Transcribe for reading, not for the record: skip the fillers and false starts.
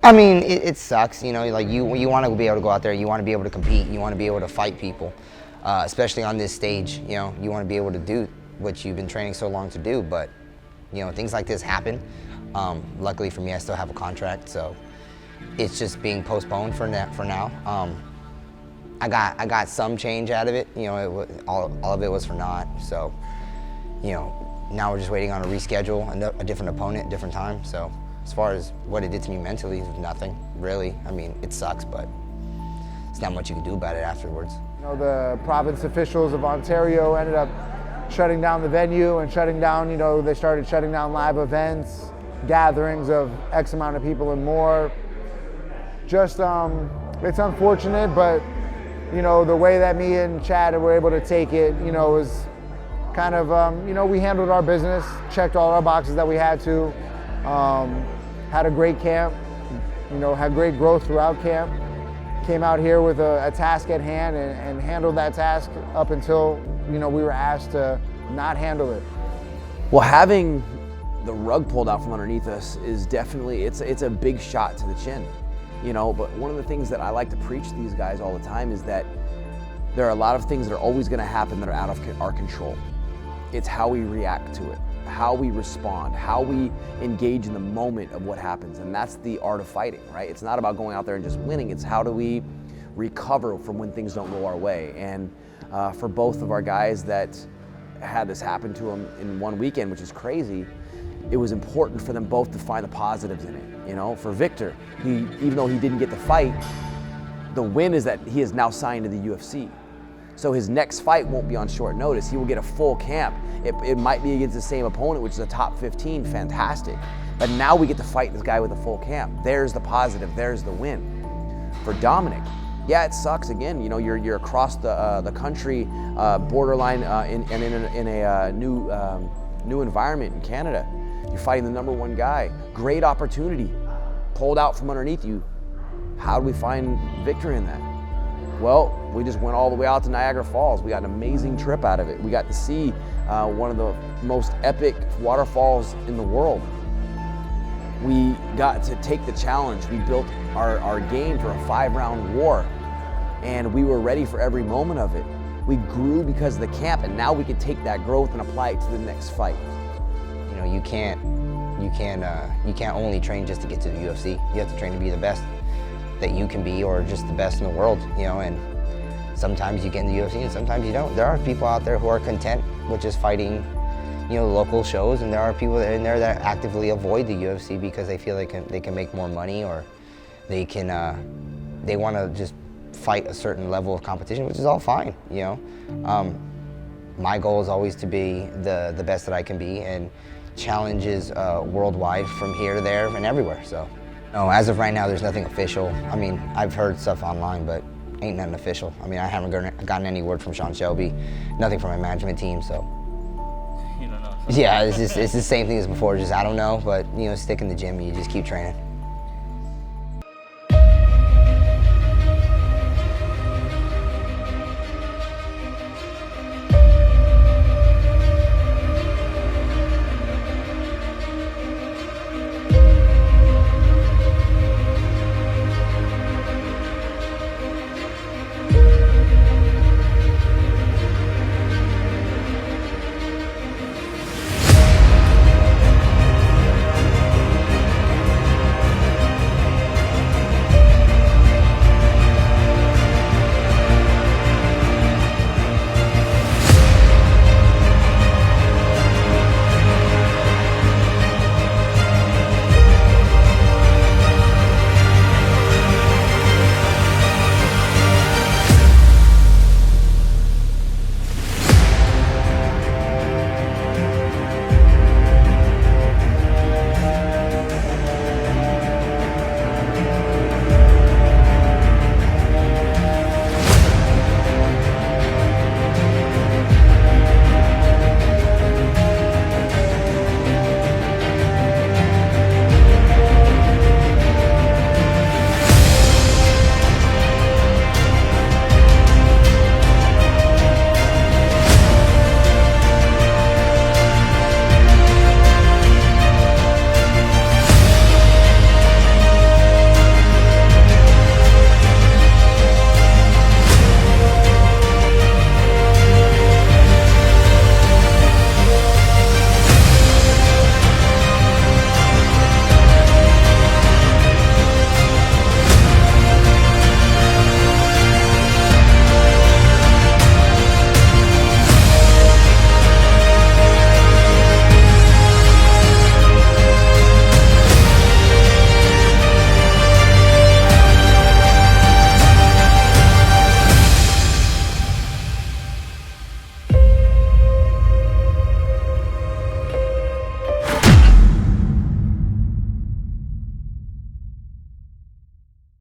I mean, it sucks, you know, like you want to be able to go out there, you want to be able to compete, you want to be able to fight people, especially on this stage, you know, you want to be able to do what you've been training so long to do, but, you know, things like this happen. Luckily for me, I still have a contract, so it's just being postponed for now. I got some change out of it, you know, all of it was for naught, so, you know, now we're just waiting on a reschedule, a different opponent, different time, so. As far as what it did to me mentally, nothing, really. I mean, it sucks, but there's not much you can do about it afterwards. You know, the province officials of Ontario ended up shutting down the venue and shutting down, you know, they started shutting down live events, gatherings of X amount of people and more. Just, it's unfortunate, but, you know, the way that me and Chad were able to take it, you know, was kind of, you know, we handled our business, checked all our boxes that we had to. Had a great camp, you know, had great growth throughout camp. Came out here with a task at hand and handled that task up until, you know, we were asked to not handle it. Well, having the rug pulled out from underneath us is definitely, it's a big shot to the chin, you know, but one of the things that I like to preach to these guys all the time is that there are a lot of things that are always going to happen that are out of our control. It's how we react to it, how we respond, how we engage in the moment of what happens. And that's the art of fighting, right? It's not about going out there and just winning. It's how do we recover from when things don't go our way. And for both of our guys that had this happen to them in one weekend, which is crazy, it was important for them both to find the positives in it. You know, for Victor, even though he didn't get the fight, the win is that he is now signed to the UFC. So his next fight won't be on short notice. He will get a full camp. It might be against the same opponent, which is a top 15, fantastic. But now we get to fight this guy with a full camp. There's the positive, there's the win. For Dominic, yeah, it sucks again. You know, you're across the country, borderline, in a new environment in Canada. You're fighting the #1 guy. Great opportunity, pulled out from underneath you. How do we find victory in that? Well, we just went all the way out to Niagara Falls. We got an amazing trip out of it. We got to see one of the most epic waterfalls in the world. We got to take the challenge. We built our game for a 5-round war, and we were ready for every moment of it. We grew because of the camp, and now we can take that growth and apply it to the next fight. You know, you can't only train just to get to the UFC. You have to train to be the best that you can be, or just the best in the world, you know, and sometimes you get in the UFC and sometimes you don't. There are people out there who are content with just fighting, you know, local shows, and there are people in there that actively avoid the UFC because they feel they can make more money, or they want to just fight a certain level of competition, which is all fine, you know. My goal is always to be the best that I can be, and challenges worldwide from here to there and everywhere, so. No, as of right now, there's nothing official. I mean, I've heard stuff online, but ain't nothing official. I mean, I haven't gotten any word from Sean Shelby, nothing from my management team, so. You don't know. Yeah, it's the same thing as before, just I don't know, but, you know, stick in the gym, you just keep training.